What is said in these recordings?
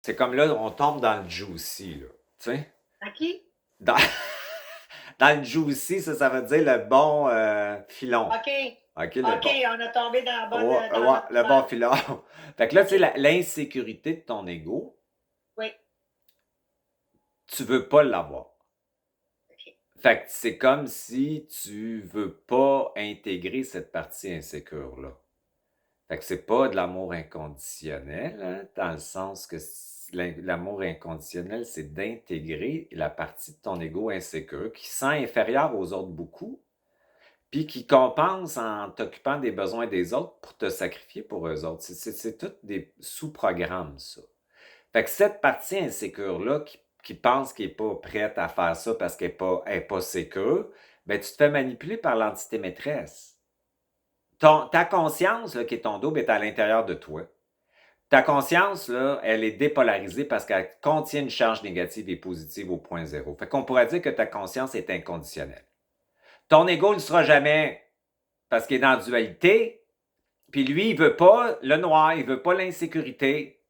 C'est comme là, on tombe dans le juicy, là. Tu sais? À qui? Dans, dans le juicy, ça veut dire le bon filon. OK. OK, le OK, bon. on a tombé dans, la bonne, Ouais, dans ouais, le bon l'optimal. filon. Fait que là, tu sais, OK. l'insécurité de ton ego, Oui. tu veux pas l'avoir. OK. Fait que c'est comme si tu veux pas intégrer cette partie insécure-là. Fait que c'est pas de l'amour inconditionnel, hein, dans le sens que l'amour inconditionnel, c'est d'intégrer la partie de ton ego insécure qui sent inférieur aux autres beaucoup, puis qui compense en t'occupant des besoins des autres pour te sacrifier pour eux autres. C'est tout des sous-programmes, ça. Fait que cette partie insécure-là qui pense qu'elle n'est pas prête à faire ça parce qu'elle est pas sécure, ben tu te fais manipuler par l'entité maîtresse. Ta conscience, là, qui est ton double, est à l'intérieur de toi. Ta conscience, là, elle est dépolarisée parce qu'elle contient une charge négative et positive au point zéro. Fait qu'on pourrait dire que ta conscience est inconditionnelle. Ton ego ne le sera jamais parce qu'il est dans la dualité, puis lui, il veut pas le noir, il veut pas l'insécurité.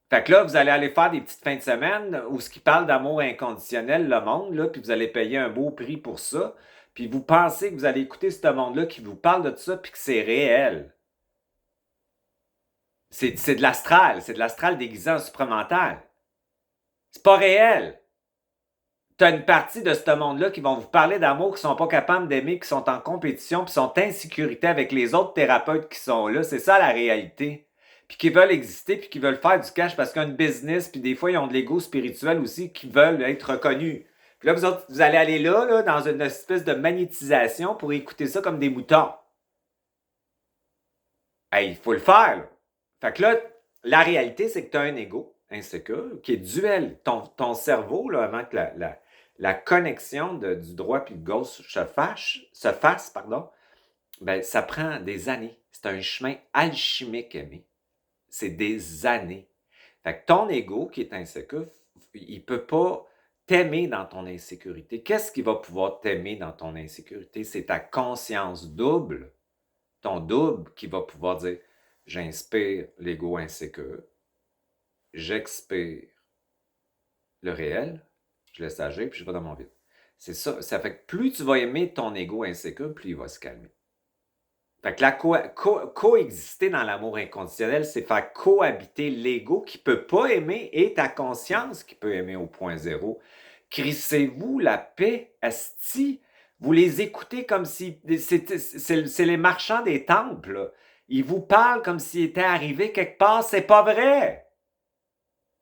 Fait que là, vous allez aller faire des petites fins de semaine où ce qui parle d'amour inconditionnel, le monde, là, puis vous allez payer un beau prix pour ça, puis vous pensez que vous allez écouter ce monde-là qui vous parle de ça, puis que c'est réel. C'est de l'astral déguisé en supramental. C'est pas réel. T'as une partie de ce monde-là qui vont vous parler d'amour, qui sont pas capables d'aimer, qui sont en compétition, puis sont en insécurité avec les autres thérapeutes qui sont là. C'est ça la réalité. Puis qui veulent exister, puis qui veulent faire du cash parce qu'ils ont une business, puis des fois ils ont de l'ego spirituel aussi, qui veulent être reconnus. Puis là, vous autres, vous allez aller là, dans une espèce de magnétisation pour écouter ça comme des moutons. Hey, il faut le faire, là. Fait que là, la réalité, c'est que tu as un ego insécure qui est duel. Ton cerveau, là, avant que la connexion du droit puis de gauche se fasse, pardon, ben, ça prend des années. C'est un chemin alchimique, Aimé. C'est des années. Fait que ton ego qui est insécure, il ne peut pas t'aimer dans ton insécurité. Qu'est-ce qui va pouvoir t'aimer dans ton insécurité? C'est ta conscience double, ton double qui va pouvoir dire j'inspire l'ego insécure, j'expire le réel, je laisse agir, puis je vais dans mon vide. C'est ça. Ça fait que plus tu vas aimer ton ego insécure, plus il va se calmer. Fait que la coexister dans l'amour inconditionnel, c'est faire cohabiter l'ego qui ne peut pas aimer et ta conscience qui peut aimer au point zéro. Crissez-vous la paix, asti. Vous les écoutez comme si... C'est les marchands des temples, là. Ils vous parlent comme s'ils étaient arrivés quelque part. C'est pas vrai.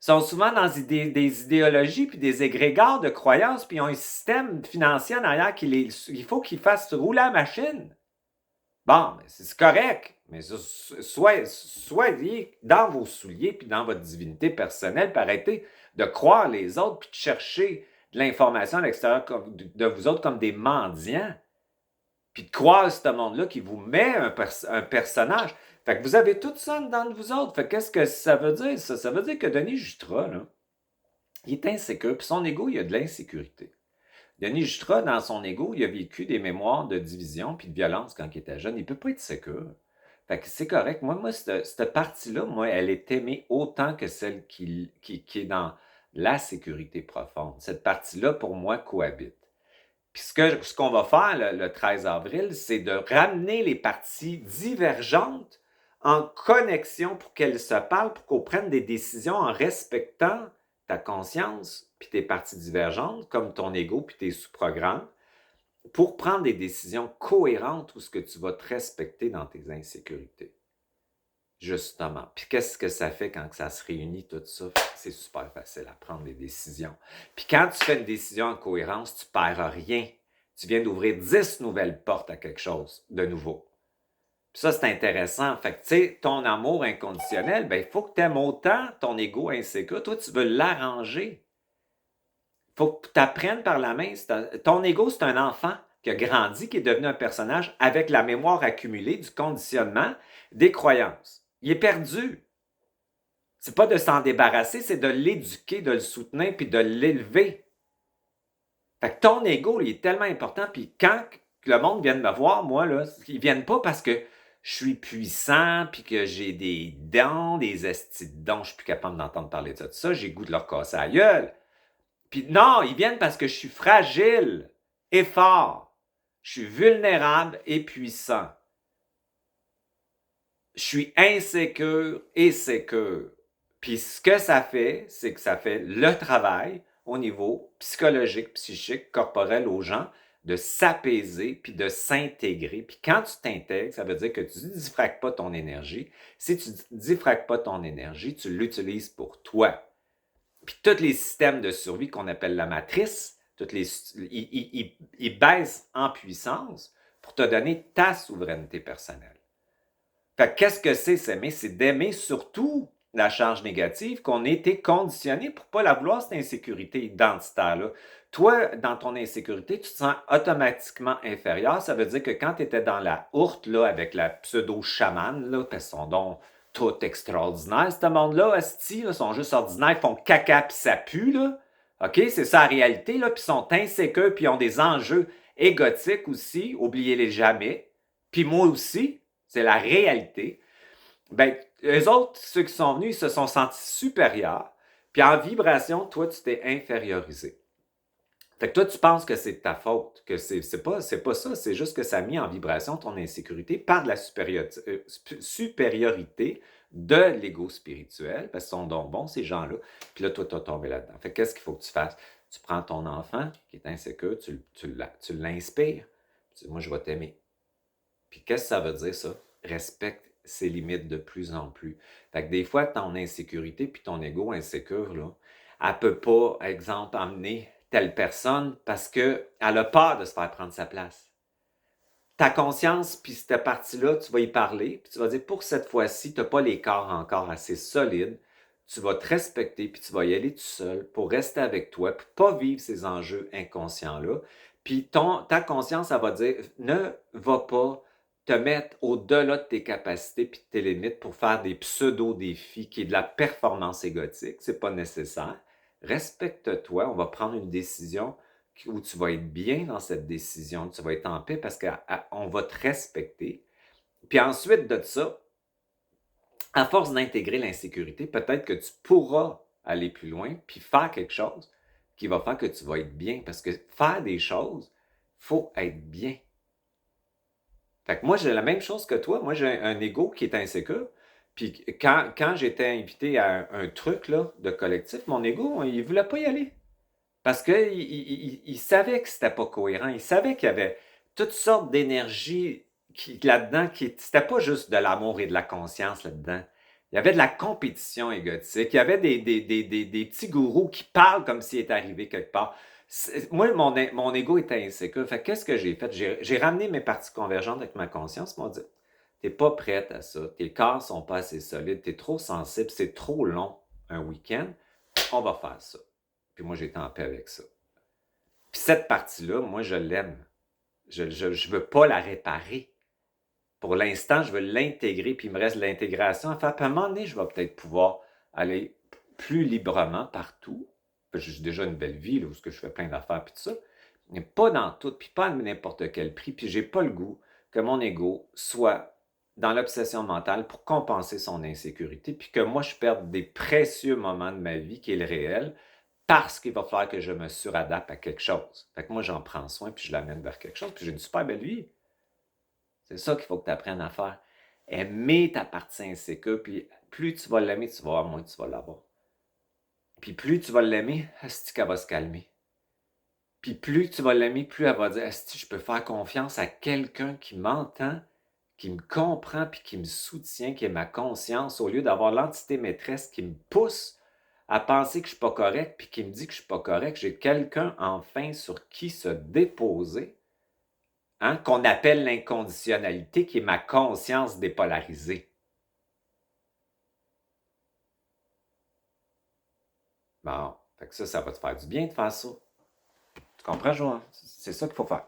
Ils sont souvent dans des idéologies puis des égrégores de croyances, puis ils ont un système financier en arrière il faut qu'ils fassent rouler la machine. Bon, c'est correct, mais soyez dans vos souliers puis dans votre divinité personnelle, puis arrêtez de croire les autres puis de chercher de l'information à l'extérieur de vous autres comme des mendiants, puis de croire ce monde-là qui vous met un personnage. Fait que vous avez tout ça dans vous autres. Fait que qu'est-ce que ça veut dire, ça? Ça veut dire que Denis Jutras, là, il est insécure, puis son ego, il a de l'insécurité. Denis Jutras, dans son ego, il a vécu des mémoires de division puis de violence quand il était jeune. Il ne peut pas être sécure. Fait que c'est correct. Moi cette partie-là, moi, elle est aimée autant que celle qui est dans la sécurité profonde. Cette partie-là, pour moi, cohabite. Puis ce qu'on va faire le 13 avril, c'est de ramener les parties divergentes en connexion pour qu'elles se parlent, pour qu'on prenne des décisions en respectant ta conscience puis tes parties divergentes, comme ton ego puis tes sous-programmes, pour prendre des décisions cohérentes où ce que tu vas te respecter dans tes insécurités. Justement. Puis qu'est-ce que ça fait quand ça se réunit, tout ça? C'est super facile à prendre des décisions. Puis quand tu fais une décision en cohérence, tu ne perds rien. Tu viens d'ouvrir 10 nouvelles portes à quelque chose de nouveau. Puis ça, c'est intéressant. Fait que, tu sais, ton amour inconditionnel, ben, il faut que tu aimes autant ton ego insécure. Toi, tu veux l'arranger. Il faut que tu apprennes par la main. Ton ego, c'est un enfant qui a grandi, qui est devenu un personnage avec la mémoire accumulée du conditionnement, des croyances. Il est perdu. C'est pas de s'en débarrasser, c'est de l'éduquer, de le soutenir, puis de l'élever. Fait que ton ego, il est tellement important. Puis quand le monde vient me voir, moi, là, ils viennent pas parce que je suis puissant, puis que j'ai des dons, des estis de dons, je suis plus capable d'entendre parler de ça, j'ai le goût de leur casser la gueule. Puis non, ils viennent parce que je suis fragile et fort. Je suis vulnérable et puissant. Je suis insécure et sécure. Puis ce que ça fait, c'est que ça fait le travail au niveau psychologique, psychique, corporel aux gens de s'apaiser puis de s'intégrer. Puis quand tu t'intègres, ça veut dire que tu ne diffractes pas ton énergie. Si tu ne diffractes pas ton énergie, tu l'utilises pour toi. Puis tous les systèmes de survie qu'on appelle la matrice, ils baissent en puissance pour te donner ta souveraineté personnelle. Fait que qu'est-ce que c'est s'aimer? C'est d'aimer surtout la charge négative qu'on a été conditionné pour ne pas la vouloir, cette insécurité identitaire-là. Toi, dans ton insécurité, tu te sens automatiquement inférieur. Ça veut dire que quand tu étais dans la hourte là, avec la pseudo-chamane, là, parce qu'ils sont donc tout extraordinaires, ce monde-là, asti, là, sont juste ordinaires, ils font caca puis ça pue, là. OK? C'est ça la réalité, là. Puis ils sont insécures, puis ils ont des enjeux égotiques aussi, oubliez-les jamais. Puis moi aussi, c'est la réalité. Ben, eux autres, ceux qui sont venus, ils se sont sentis supérieurs. Puis en vibration, toi, tu t'es infériorisé. Fait que toi, tu penses que c'est de ta faute, que c'est pas ça, c'est juste que ça a mis en vibration ton insécurité par de la supériorité de l'ego spirituel, parce qu'ils sont donc bons, ces gens-là. Puis là, toi, tu as tombé là-dedans. Fait que qu'est-ce qu'il faut que tu fasses? Tu prends ton enfant qui est insécure, tu l'inspires. Tu dis, moi, je vais t'aimer. Puis qu'est-ce que ça veut dire, ça? Respecte ses limites de plus en plus. Fait que des fois, ton insécurité puis ton ego insécure, là, elle peut pas, exemple, emmener telle personne parce qu'elle a peur de se faire prendre sa place. Ta conscience, puis cette partie-là, tu vas y parler, puis tu vas dire, pour cette fois-ci, tu n'as pas les corps encore assez solides, tu vas te respecter, puis tu vas y aller tout seul pour rester avec toi, puis pas vivre ces enjeux inconscients-là. Puis ta conscience, elle va dire, ne va pas te mettre au-delà de tes capacités puis de tes limites pour faire des pseudo-défis qui est de la performance égotique. C'est pas nécessaire. Respecte-toi, on va prendre une décision où tu vas être bien dans cette décision, tu vas être en paix parce qu'on va te respecter. Puis ensuite de ça, à force d'intégrer l'insécurité, peut-être que tu pourras aller plus loin puis faire quelque chose qui va faire que tu vas être bien. Parce que faire des choses, il faut être bien. Fait que moi, j'ai la même chose que toi. Moi, j'ai un ego qui est insécure. Puis quand j'étais invité à un truc là, de collectif, mon ego, il ne voulait pas y aller. Parce qu'il savait que c'était pas cohérent. Il savait qu'il y avait toutes sortes d'énergies là-dedans. C'était pas juste de l'amour et de la conscience là-dedans. Il y avait de la compétition égotique. Il y avait des petits gourous qui parlent comme s'il était arrivé quelque part. Moi, mon ego était insécure. Fait qu'est-ce que j'ai fait? J'ai ramené mes parties convergentes avec ma conscience. Ils m'ont dit, t'es pas prête à ça. Tes corps sont pas assez solides. T'es trop sensible. C'est trop long un week-end. On va faire ça. Puis moi, j'étais en paix avec ça. Puis cette partie-là, moi, je l'aime. Je ne veux pas la réparer. Pour l'instant, je veux l'intégrer, puis il me reste de l'intégration à faire. Puis à un moment donné, je vais peut-être pouvoir aller plus librement partout. J'ai déjà une belle vie, là, où je fais plein d'affaires, puis tout ça. Mais pas dans tout, puis pas à n'importe quel prix. Puis j'ai pas le goût que mon ego soit dans l'obsession mentale pour compenser son insécurité, puis que moi, je perde des précieux moments de ma vie, qui est le réel, parce qu'il va falloir que je me suradapte à quelque chose. Fait que moi, j'en prends soin, puis je l'amène vers quelque chose, puis j'ai une super belle vie. C'est ça qu'il faut que tu apprennes à faire. Aimer ta partie insécure, puis plus tu vas l'aimer, tu vas voir, moins tu vas l'avoir. Puis plus tu vas l'aimer, asti qu'elle va se calmer. Puis plus tu vas l'aimer, plus elle va dire, asti, je peux faire confiance à quelqu'un qui m'entend, qui me comprend, puis qui me soutient, qui est ma conscience, au lieu d'avoir l'entité maîtresse qui me pousse à penser que je ne suis pas correct, puis qui me dit que je ne suis pas correct. J'ai quelqu'un enfin sur qui se déposer, hein, qu'on appelle l'inconditionnalité, qui est ma conscience dépolarisée. Bon, fait que ça va te faire du bien de faire ça. Tu comprends, Johan? C'est ça qu'il faut faire.